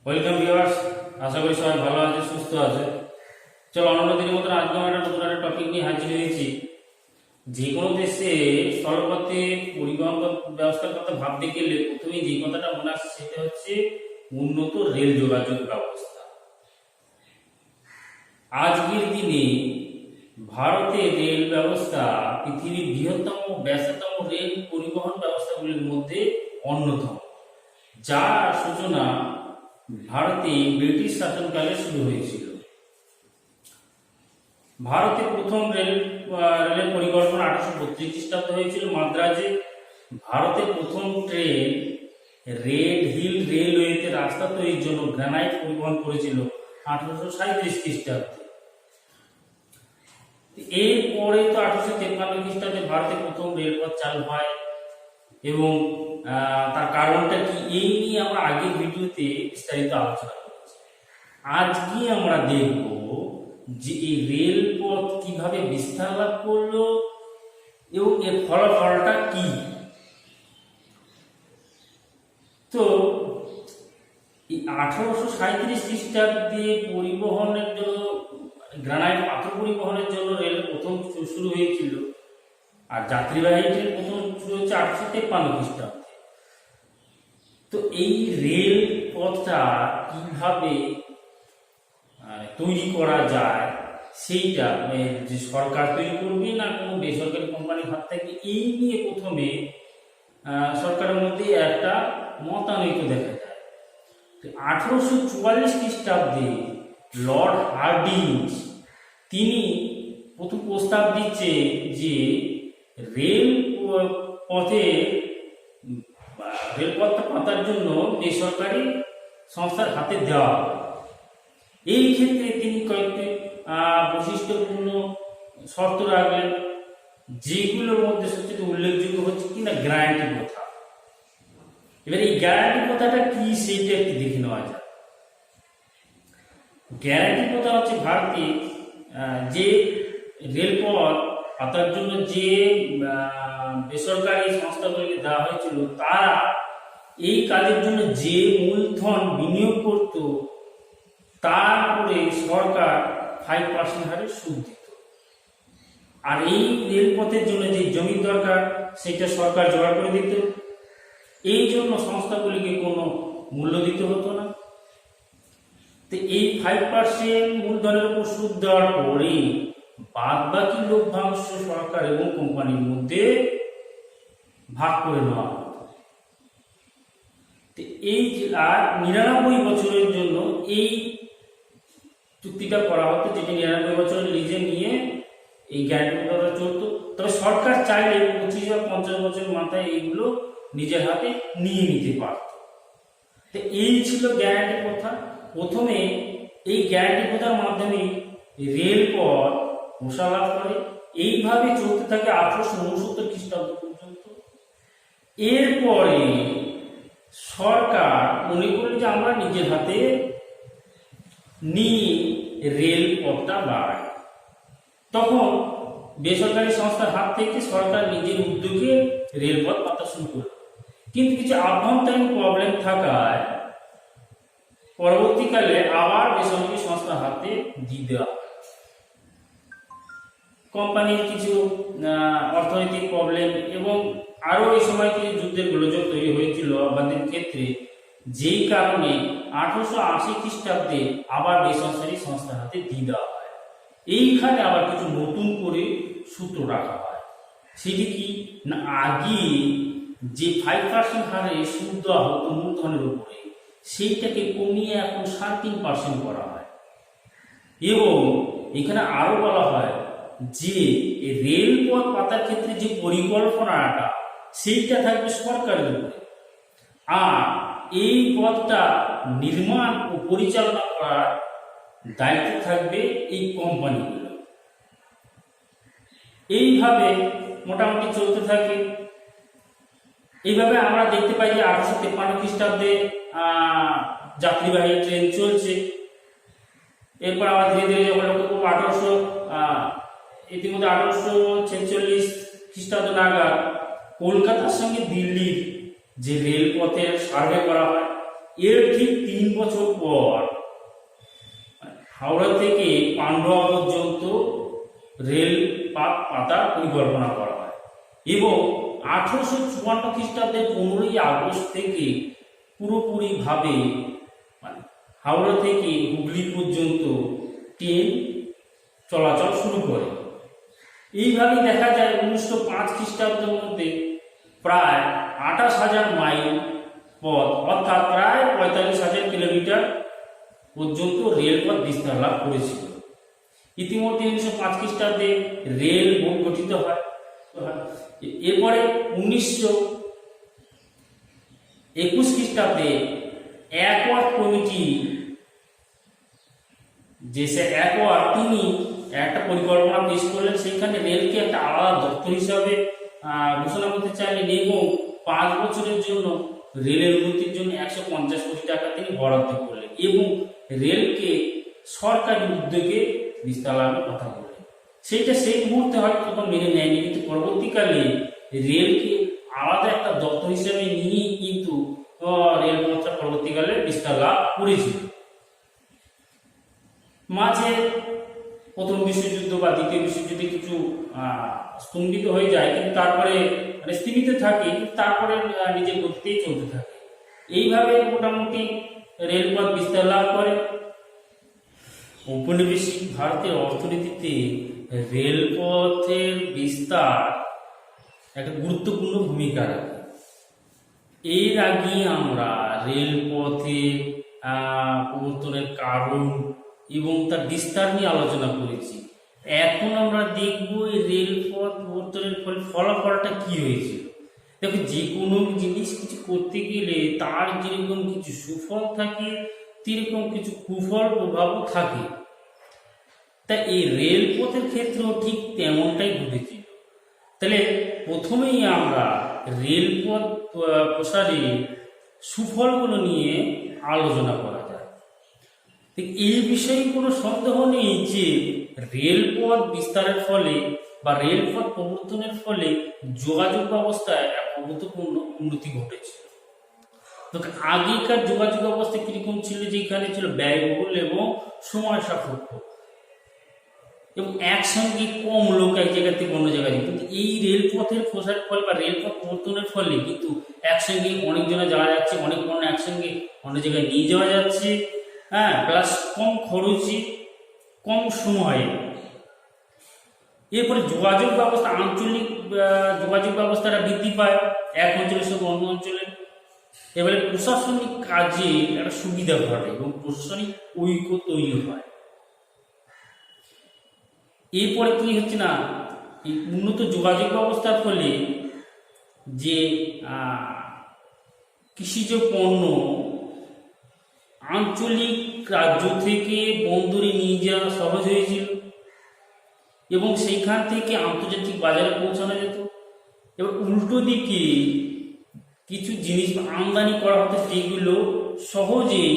Welcome viewers, আশা করি সবাই ভালো আছে, সুস্থ আছে। চলো অন্য দিনের মতন আজকে আমরা নতুন একটা টপিক নিয়ে হাজির হয়েছি। যে কোনো দেশে স্থলপথে পরিবহন ব্যবস্থার কথা ভাবতে গেলে প্রথমেই যে কথাটা মনে আসছে সেটা হচ্ছে উন্নত রেল যোগাযোগ ব্যবস্থা। আজকের দিনে ভারতের রেল ব্যবস্থা পৃথিবীর বৃহত্তম ব্যস্ততম রেল পরিবহন ব্যবস্থাগুলির মধ্যে অন্যতম, যার সূচনা ভারতে ব্রিটিশ শাসনকালে শুরু হয়েছিল। ভারতে প্রথম রেলের পরিকল্পনা 1832 খ্রিস্টাব্দে হয়েছিল মাদ্রাজে। ভারতে প্রথম ট্রেন রেড হিল রেলওয়েতে রাস্তা তৈরির জন্য গ্রানাইট পরিবহন করেছিল 1837 খ্রিস্টাব্দে। এরপরে তো 1853 খ্রিস্টাব্দে ভারতে প্রথম রেলপথ চালু হয় এবং তার কারণটা কি এই নিয়ে আমরা আগের ভিডিওতে বিস্তারিত আলোচনা করেছি। আজকে আমরা দেখব যে এই রেলপথ কিভাবে বিস্তার লাভ করলো এবং এর ফলাফলটা কি। তো এই 1837 খ্রিস্টাব্দে পরিবহনের জন্য গ্রানাইট পাথর পরিবহনের জন্য রেল প্রথম শুরু হয়েছিল, আর যাত্রীবাহী ট্রেন প্রথম শুরু হচ্ছে 1853 খ্রিস্টাব্দে। তো এই রেল পথটা কিভাবে তৈরি করা যায় সেইটা যে সরকার তৈরি করবে না কোনো বেসরকারি কোম্পানির হাত থেকে, এই নিয়ে প্রথমে সরকারের মধ্যে একটা মতানৈক্য দেখা যায়। 1844 খ্রিস্টাব্দে লর্ড হার্ডিঞ্জ তিনি প্রথম প্রস্তাব দিচ্ছে যে রেলপথটা পাতার জন্য বেসরকারি সংস্থার হাতে দেওয়া। এই ক্ষেত্রে তিনি কয়েকটি বৈশিষ্ট্যপূর্ণ শর্ত রাখলেন, যেগুলোর মধ্যে সবচেয়ে উল্লেখযোগ্য হচ্ছে কিনা গ্যারান্টি প্রথা। এবার এই গ্যারান্টি প্রথাটা কি সেইটা একটু দেখে নেওয়া যায়। গ্যারান্টি প্রথা হচ্ছে ভারতে যে রেলপথ পাতার জন্য যে বেসরকারি সংস্থাগুলিকে দেওয়া হয়েছিল, তারা এই কাজের জন্য যে মূলধন বিনিয়োগ করত তারপরে সরকার 5% হারে সুদ দিত। আর এই রেলপথের জন্য যে জমি দরকার সেটা সরকার জোগাড় করে দিত। এই জন্য সংস্থাগুলিকে কোনো মূল্য দিতে হতো না। তো এই 5% মূলধনের উপর সুদ দেওয়ার পরে বাদ বাকি লভ্যাংশ সরকার এবং কোম্পানির মধ্যে ভাগ করে নেওয়া হতো। এই আর 99 বছরের জন্য এই চুক্তিটা করা হতো, যেটা 99 বছরের লিজে নিয়ে এই গ্যারান্টিটা চলতো। তবে সরকার চাইলে 25 বা 50 বছরের মাথায় এইগুলো নিজের হাতে নিয়ে নিতে পারত। তো এই ছিল গ্যারান্টি প্রথা। প্রথমে এই গ্যারান্টি প্রথার মাধ্যমে রেলপথ প্রসার লাভ করে। এইভাবে চলতে থাকে 1869 খ্রিস্টাব্দ পর্যন্ত। এরপরে সরকার মনে করল যে আমরা নিজের হাতে নিয়ে রেলপথটা বাড়াই। তখন বেসরকারি সংস্থার হাত থেকে সরকার নিজের উদ্যোগে রেলপথ পাতা শুরু করল। কিন্তু কিছু আভ্যন্তরীণ প্রবলেম থাকায় পরবর্তীকালে আবার বেসরকারি সংস্থার হাতে দিয়ে দেওয়া। কোম্পানির কিছু অর্থনৈতিক প্রবলেম এবং আরো এই সময় কিছু যুদ্ধের গোলযোগ তৈরি হয়েছিল আমাদের ক্ষেত্রে, যেই কারণে 1880 খ্রিস্টাব্দে আবার বেসরকারি সংস্থার হাতে দিয়ে দেওয়া হয়। এইখানে আবার কিছু নতুন করে সূত্র রাখা হয়। সেটি কি না, আগে যে 5% হারে সুদ দেওয়া হতো মূলধনের উপরে, সেইটাকে কমিয়ে এখন 3.5% করা হয়। এবং এখানে আরো বলা হয় যে রেলপথ পাতার ক্ষেত্রে যে পরিকল্পনাটা সেইটা থাকবে সরকারের উপরে, আর এই পথটা নির্মাণ ও পরিচালনা করার দায়িত্ব থাকবে এই কোম্পানিগুলো। এইভাবে মোটামুটি চলতে থাকে। এইভাবে আমরা দেখতে পাই যে 1853 খ্রিস্টাব্দে যাত্রীবাহী ট্রেন চলছে। এরপর আমরা ধীরে ধীরে যখন লক্ষ্য করবো ইতিমধ্যে 1846 খ্রিস্টাব্দ নাগাদ কলকাতার সঙ্গে দিল্লির যে রেলপথের সার্ভে করা হয়, এর ঠিক 3 বছর হাওড়া থেকে পান্ডুয়া পর্যন্ত রেল পাতার পরিকল্পনা করা হয় এবং 1854 খ্রিস্টাব্দে 15ই আগস্ট থেকে পুরোপুরিভাবে হাওড়া থেকে হুগলি পর্যন্ত ট্রেন চলাচল শুরু করে। এইভাবে দেখা যায় 1905 খ্রিস্টাব্দের মধ্যে প্রায় 28,000 মাইল পথ অর্থাৎ প্রায় 45,000 কিলোমিটার পর্যন্ত রেলপথ বিস্তার লাভ করেছিল। ইতিমধ্যে 1905 খ্রিস্টাব্দে রেল বোর্ড গঠিত হয়। এরপরে 1921 খ্রিস্টাব্দে অ্যাকওয়ার্ড কমিটি অ্যাকওয়ার্ড তিনি একটা পরিকল্পনা পেশ করলেন, সেখানে রেলকে একটা আলাদা দপ্তর হিসাবে ঘোষণা করতে চাইলেন এবং 5 বছরের জন্য রেলের উন্নতির জন্য 150 কোটি টাকা তিনি বরাদ্দ করলেন এবং রেলকে সরকারি উদ্যোগে বিস্তার লাভের কথা বললেন। সেইটা সেই মুহূর্তে হয়তো তখন মেনে নেয়নি, কিন্তু পরবর্তীকালে রেলকে আলাদা একটা দপ্তর হিসেবে নিয়ে কিন্তু রেলপথটা পরবর্তীকালে বিস্তার লাভ করেছিল। মাঝে প্রথম বিশ্বযুদ্ধ বা দ্বিতীয় বিশ্বযুদ্ধে কিছু স্তম্ভিত হয়ে যায়, কিন্তু তারপরে স্থিমিত থাকে, তারপরে নিজের গতিতেই চলতে থাকে। এইভাবে মোটামুটি রেলপথ বিস্তার লাভ করে। ঔপনিবেশিক ভারতের অর্থনীতিতে রেলপথের বিস্তার একটা গুরুত্বপূর্ণ ভূমিকা রাখে। এর আগে আমরা রেলপথের প্রবর্তনের কারণ এবং তার বিস্তার নিয়ে আলোচনা করেছি। এখন আমরা দেখব এই রেলপথ প্রবর্তনের ফলাফলটা কি হয়েছিল। দেখো, যে কোনো জিনিস কিছু করতে গেলে তার যেরকম কিছু সুফল থাকে সেরকম কিছু কুফল প্রভাবও থাকে। তা এই রেলপথের ক্ষেত্রেও ঠিক তেমনটাই ঘটেছিল। তাহলে প্রথমেই আমরা রেলপথ প্রসারে সুফলগুলো নিয়ে আলোচনা করা যায়। এই বিষয়ে কোনো সন্দেহ নেই যে রেলপথ বিস্তারের ফলে বা রেলপথ প্রবর্তনের ফলে যোগাযোগ ব্যবস্থায় এক গুরুত্বপূর্ণ উন্নতি ঘটেছিল। আগেকার যোগাযোগ ব্যবস্থা কিরকম ছিল, যেখানে ছিল ব্যয়বহুল এবং সময় সাপেক্ষ এবং একসঙ্গে কম লোক এক জায়গা থেকে অন্য জায়গায়, কিন্তু এই রেলপথের প্রসারের ফলে বা রেলপথ প্রবর্তনের ফলে কিন্তু একসঙ্গে অনেকজনে যাওয়া যাচ্ছে, অনেক পণ্য একসঙ্গে অন্য জায়গায় নিয়ে যাওয়া যাচ্ছে, প্লাস কম খরচে কম সময়ে। এরপরে যোগাযোগ ব্যবস্থা, আঞ্চলিক যোগাযোগ ব্যবস্থাটা বৃদ্ধি পায় এক অঞ্চলের সঙ্গে অন্য অঞ্চলে। এবারে প্রশাসনিক কাজে একটা সুবিধা ঘটে এবং প্রশাসনিক ঐক্য তৈরি হয়। এরপরে কি হচ্ছে না, এই উন্নত যোগাযোগ ব্যবস্থার ফলে যে কৃষিজ পণ্য আঞ্চলিক রাজ্য থেকে বন্দরে নিয়ে যাওয়া সহজ হয়েছিল এবং সেইখান থেকে আন্তর্জাতিক বাজারে পৌঁছানো যেত। এবার উল্টো দিকে কিছু জিনিস আমদানি করা হতো, যেগুলো সহজেই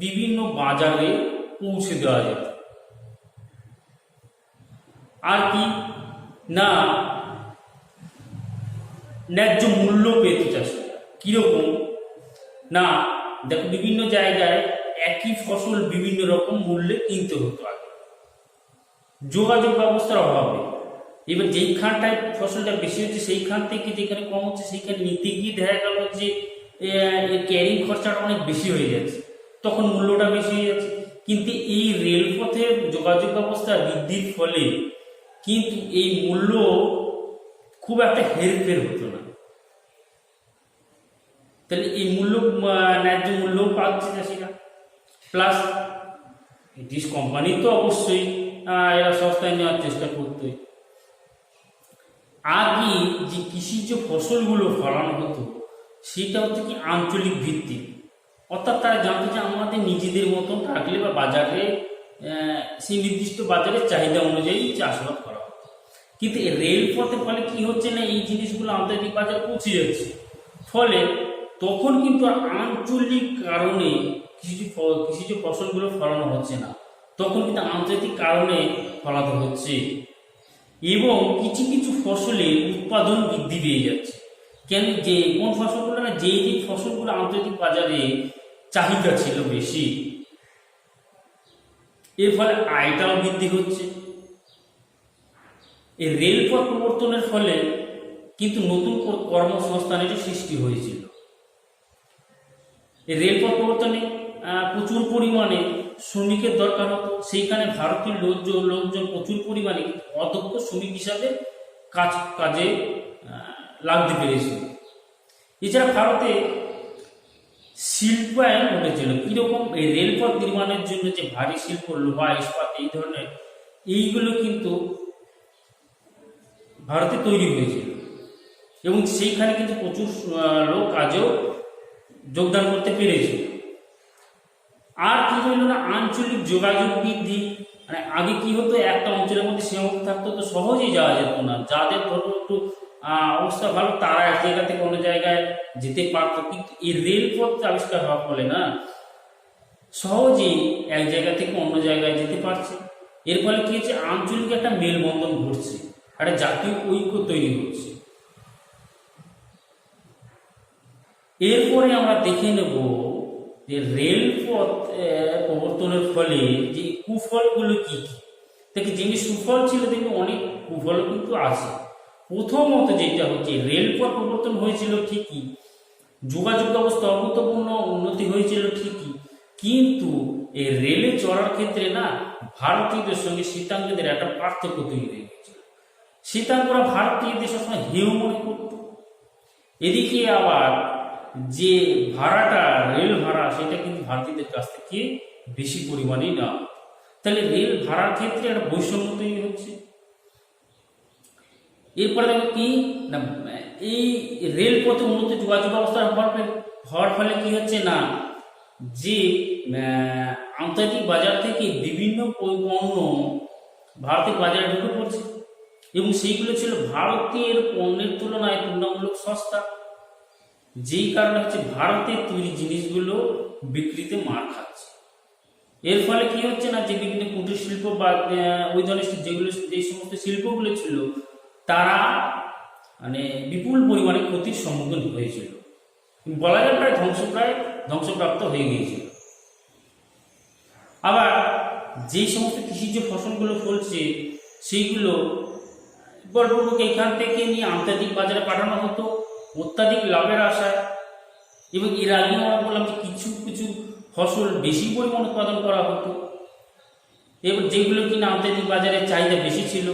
বিভিন্ন বাজারে পৌঁছে দেওয়া যেত। আর কি না, ন্যায্য মূল্য পেত চাষিরা। কিরকম না, দেখো, বিভিন্ন জায়গায় একই ফসল বিভিন্ন রকম মূল্যে কিনতে হতো আগে যোগাযোগ ব্যবস্থার অভাবে। এবার যেইখানটায় ফসলটা বেশি হচ্ছে সেইখান থেকে যেখানে কম হচ্ছে সেইখানে নিতে গিয়ে দেখা গেল যে ক্যারিং খরচাটা অনেক বেশি হয়ে যাচ্ছে, তখন মূল্যটা বেশি হয়ে যাচ্ছে। কিন্তু এই রেলপথের যোগাযোগ ব্যবস্থা বৃদ্ধির ফলে কিন্তু এই মূল্য খুব একটা হেরফের হতো না। তাহলে এই মূল্য, ন্যায্য মূল্য পাচ্ছে চাষিরা। প্লাস ব্রিটিশ কোম্পানি তো অবশ্যই এরা সস্তায় নেওয়ার চেষ্টা করতোই। আগে যে কৃষিজ ফসলগুলো ফলানো হতো সেটা হচ্ছে কি আঞ্চলিক ভিত্তিক, অর্থাৎ তারা জানতো যে আমাদের নিজেদের মতন রাখলে বা বাজারে সেই নির্দিষ্ট বাজারের চাহিদা অনুযায়ী চাষাবাদ করা হতো। কিন্তু রেলপথের ফলে কি হচ্ছে না, এই জিনিসগুলো আন্তর্জাতিক বাজারে পৌঁছে যাচ্ছে, ফলে তখন কিন্তু আঞ্চলিক কারণে কৃষিজ ফসলগুলো ফলানো হচ্ছে না, তখন কিন্তু আন্তর্জাতিক কারণে ফলাতে হচ্ছে এবং কিছু কিছু ফসলের উৎপাদন বৃদ্ধি পেয়ে যাচ্ছে। কেন, যে কোন ফসলগুলো না, যে ফসলগুলো আন্তর্জাতিক বাজারে চাহিদা ছিল বেশি, এর ফলে আয়টাও বৃদ্ধি হচ্ছে। এই রেলপথ প্রবর্তনের ফলে কিন্তু নতুন কর্মসংস্থানের সৃষ্টি হয়েছিল। এই রেলপথ প্রবর্তনে প্রচুর পরিমাণে শ্রমিকের দরকার হতো, সেইখানে ভারতীয় লোকজন প্রচুর পরিমাণে অদক্ষ শ্রমিক হিসাবে কাজে লাগতে পেরেছিল। এছাড়া ভারতে শিল্পায়ন ঘটেছিল। কিরকম? এই রেলপথ নির্মাণের জন্য যে ভারী শিল্প, লোহা, ইস্পাত, এই ধরনের এইগুলো কিন্তু ভারতে তৈরি হয়েছিল এবং সেইখানে কিন্তু প্রচুর লোক কাজেও যোগদান করতে পেরেছিল। আর কি হইল না, আঞ্চলিক যোগাযোগ বৃদ্ধি। মানে আগে কি হতো, একটা অঞ্চলের মধ্যে সীমাবদ্ধ থাকতো, তো সহজেই যাওয়া যেত না। যাদের ধরো একটু অবস্থা ভালো তারা এক জায়গা থেকে অন্য জায়গায় যেতে পারতো, কিন্তু এই রেলপথ আবিষ্কার হওয়ার ফলে না সহজেই এক জায়গা থেকে অন্য জায়গায় যেতে পারছে। এর ফলে কি হচ্ছে, আঞ্চলিক একটা মেলবন্ধন ঘটছে, একটা জাতীয় ঐক্য তৈরি হচ্ছে। এরপরে আমরা দেখে নেব যে রেলপথ প্রবর্তনের ফলে যে কুফলগুলো কি কি। দেখি যেমনি সুফল ছিল তেমনি অনেক কুফল কিন্তু আছে। প্রথমত যেটা হচ্ছে, রেলপথ প্রবর্তন হয়েছিল ঠিকই, যোগাযোগ ব্যবস্থা অভূতপূর্ণ উন্নতি হয়েছিল ঠিকই, কিন্তু এই রেলে চড়ার ক্ষেত্রে না ভারতীয়দের সঙ্গে শ্বেতাঙ্গদের একটা পার্থক্য তৈরি হয়ে গেছিল। শ্বেতাঙ্গরা ভারতীয়দের সবসময় হেয় মনে করত। এদিকে আবার যে ভাড়াটা, রেল ভাড়া, সেটা কিন্তু ভারতীয়দের কাছ থেকে বেশি পরিমাণেই না। তাহলে রেল ভাড়ার ক্ষেত্রে একটা বৈষম্য তৈরি হচ্ছে। এরপরে দেখো কি না, এই রেলপথে উন্নত যোগাযোগ ব্যবস্থা হওয়ার ফলে কি হচ্ছে না, যে আন্তর্জাতিক বাজার থেকে বিভিন্ন পণ্য ভারতের বাজারে ঢুকে পড়ছে এবং সেইগুলো ছিল ভারতের পণ্যের তুলনায় তুলনামূলক সস্তা, যেই কারণে হচ্ছে ভারতের তৈরি জিনিসগুলো বিক্রিতে মার খাচ্ছে। এর ফলে কি হচ্ছে না, যে বিভিন্ন কুটির শিল্প বা ওই ধরনের যে সমস্ত শিল্পগুলো ছিল তারা মানে বিপুল পরিমাণে ক্ষতির সম্মুখীন হয়েছিল, বলা যায় প্রায় ধ্বংসপ্রাপ্ত হয়ে গিয়েছিল। আবার যেই সমস্ত কৃষিজ ফসলগুলো ফলছে সেইগুলো বলপূর্বক এখান থেকে নিয়ে আন্তর্জাতিক বাজারে পাঠানো হতো অত্যাধিক লাভের আশায়। এবং এর আগে আমরা বললাম যে কিছু কিছু ফসল বেশি পরিমাণ উৎপাদন করা হতো, এবার যেগুলো কিনা আন্তর্জাতিক বাজারে চাহিদা বেশি ছিল।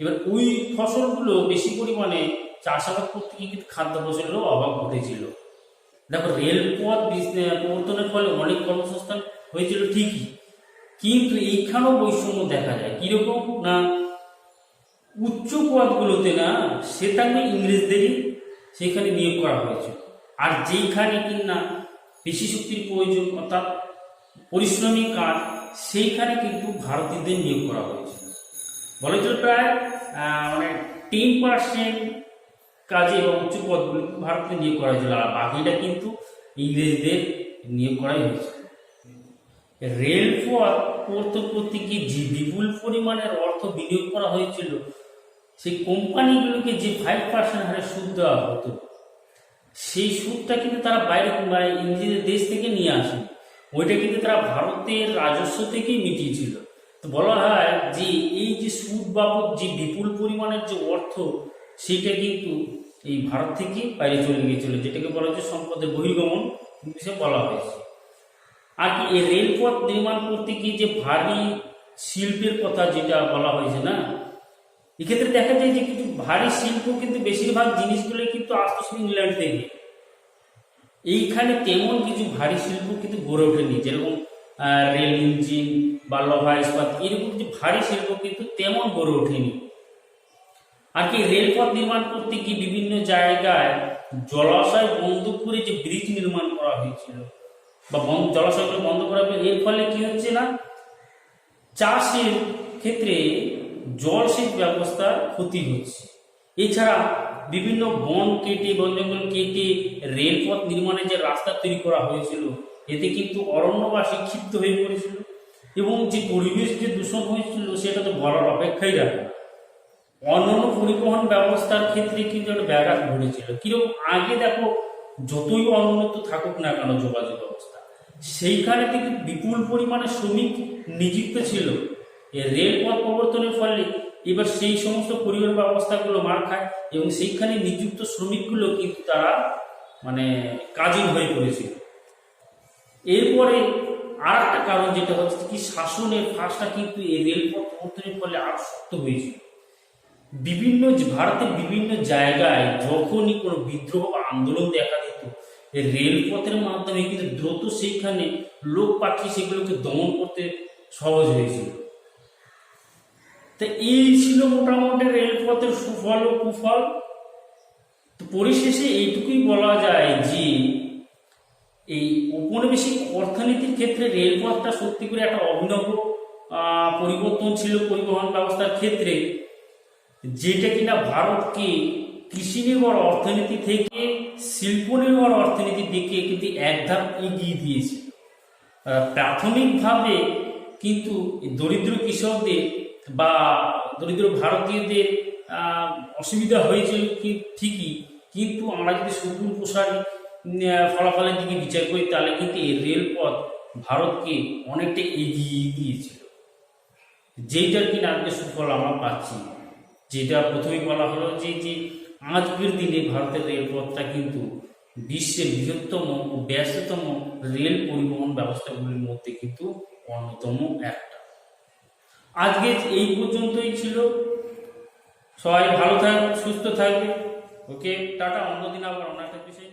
এবার ওই ফসলগুলো বেশি পরিমাণে চাষাবাদ করতে গিয়ে কিন্তু খাদ্য ফসলেরও অভাব ঘটেছিল। দেখো, রেলপথ প্রবর্তনের ফলে অনেক কর্মসংস্থান হয়েছিল ঠিকই, কিন্তু এইখানেও বৈষম্য দেখা যায়। কিরকম না, উচ্চ পদগুলোতে না শ্বেতাঙ্গ ইংরেজদেরই সেখানে নিয়োগ করা হয়েছিল, আর যেইখানে কিনা পেশি শক্তির প্রয়োজন অর্থাৎ পরিশ্রমিক কাজ, সেইখানে কিন্তু ভারতীয়দের নিয়োগ করা হয়েছিল। বলা হয়েছিল প্রায় 10% কাজে এবং উচ্চ পদগুলি ভারতে নিয়োগ করা হয়েছিল, আর বাকিটা কিন্তু ইংরেজদের নিয়োগ করাই হয়েছিল। রেলপথ প্রবর্তন করতে গিয়ে যে বিপুল পরিমাণের অর্থ বিনিয়োগ করা হয়েছিল, সেই কোম্পানিগুলোকে যে 5% হারে সুদ দেওয়া হতো, সেই সুদটা কিন্তু তারা বাইরে ইংরেজদের দেশ থেকে নিয়ে আসে, ওইটা কিন্তু তারা ভারতের রাজস্ব থেকেই মিটিয়েছিল। তো বলা হয় যে এই যে সুদ বাবদ যে বিপুল পরিমাণের যে অর্থ, সেইটা কিন্তু এই ভারত থেকে বাইরে চলে গিয়েছিল, যেটাকে বলা হচ্ছে সম্পদের বহির্গমন সে বলা হয়েছে। আর কি এই রেলপথ নির্মাণ করতে গিয়ে যে ভারী শিল্পের কথা যেটা বলা হয়েছে না, এক্ষেত্রে দেখা যায় যে কিছু ভারী শিল্প কিন্তু বেশিরভাগ জিনিসগুলো কিন্তু আসতো ইংল্যান্ড থেকে। এইখানে তেমন কিছু ভারী শিল্প কিন্তু গড়ে ওঠেনি, যেরকম রেল ইঞ্জিন বা লোহা ইস্পাত, এরকম কিছু ভারী শিল্প কিন্তু তেমন গড়ে ওঠেনি। আর কি রেলপথ নির্মাণ করতে গিয়ে বিভিন্ন জায়গায় জলাশয় বন্ধ করে যে ব্রিজ নির্মাণ করা হয়েছিল বা জলাশয়গুলো বন্ধ করা হয়েছিল, এর ফলে কি হচ্ছে না, চাষের ক্ষেত্রে জলসেচ ব্যবস্থার ক্ষতি হচ্ছে। এছাড়া বিভিন্ন বন জঙ্গল কেটে রেলপথ নির্মাণের যে রাস্তা তৈরি করা হয়েছিল, এতে কিন্তু অরণ্যবাসী ক্ষিপ্ত হয়ে পড়েছিল এবং যে পরিবেশ যে দূষণ হয়েছিল সেটা তো বলার অপেক্ষাই রাখে না। অন্যান্য পরিবহন ব্যবস্থার ক্ষেত্রে কিন্তু একটা ব্যাঘাত ঘটেছিল। কিরকম, আগে দেখো যতই অনুন্নত থাকুক না কেন যোগাযোগ ব্যবস্থা, সেইখানে থেকে বিপুল পরিমাণে শ্রমিক নিযুক্ত ছিল। এই রেলপথ প্রবর্তনের ফলে এবার সেই সমস্ত পরিবহন ব্যবস্থাগুলো মার খায় এবং সেইখানে নিযুক্ত শ্রমিকগুলো কিন্তু তারা মানে কাজী হয়ে পড়েছিল। এরপরে আর একটা কারণ যেটা হচ্ছে কি, শাসনের ফাঁসটা কিন্তু এই রেলপথ প্রবর্তনের ফলে আরো শক্ত হয়েছিল। ভারতের বিভিন্ন জায়গায় যখনই কোনো বিদ্রোহ বা আন্দোলন দেখা দিত, এই রেলপথের মাধ্যমে কিন্তু দ্রুত সেইখানে লোক পাঠিয়ে সেগুলোকে দমন করতে সহজ হয়েছিল। তো এই ছিল মোটামুটি রেলপথের সুফল ও কুফল। তো পরিশেষে এইটুকুই বলা যায় যে এই ঔপনিবেশিক অর্থনীতির ক্ষেত্রে রেলপথটা সত্যি করে একটা অভিনব পরিবর্তন ছিল পরিবহন ব্যবস্থার ক্ষেত্রে, যেটা কিনা ভারতকে কৃষি নির্ভর অর্থনীতি থেকে শিল্প নির্ভর অর্থনীতির দিকে কিন্তু এক ধাপ এগিয়ে দিয়েছে। প্রাথমিকভাবে কিন্তু দরিদ্র কৃষকদের বা দরিদ্র ভারতীয়দের অসুবিধা হয়েছিল ঠিকই, কিন্তু আমরা যদি সুদূর প্রসারী ফলাফলের দিকে বিচার করি তাহলে কিন্তু এই রেলপথ ভারতকে অনেকটা এগিয়ে দিয়েছিল, যেইটার কিনা আজকে সুফল আমরা পাচ্ছি। যেটা প্রথমেই বলা হলো যে আজকের দিনে ভারতের রেলপথটা কিন্তু বিশ্বের বৃহত্তম ও ব্যস্ততম রেল পরিবহন ব্যবস্থাগুলির মধ্যে কিন্তু অন্যতম একটা। আজকে এই পর্যন্তই ছিল। সবাই ভালো থাকবে, সুস্থ থাকবে। ওকে, টাটা। অন্যদিন আবার অন্য একটা বিষয়।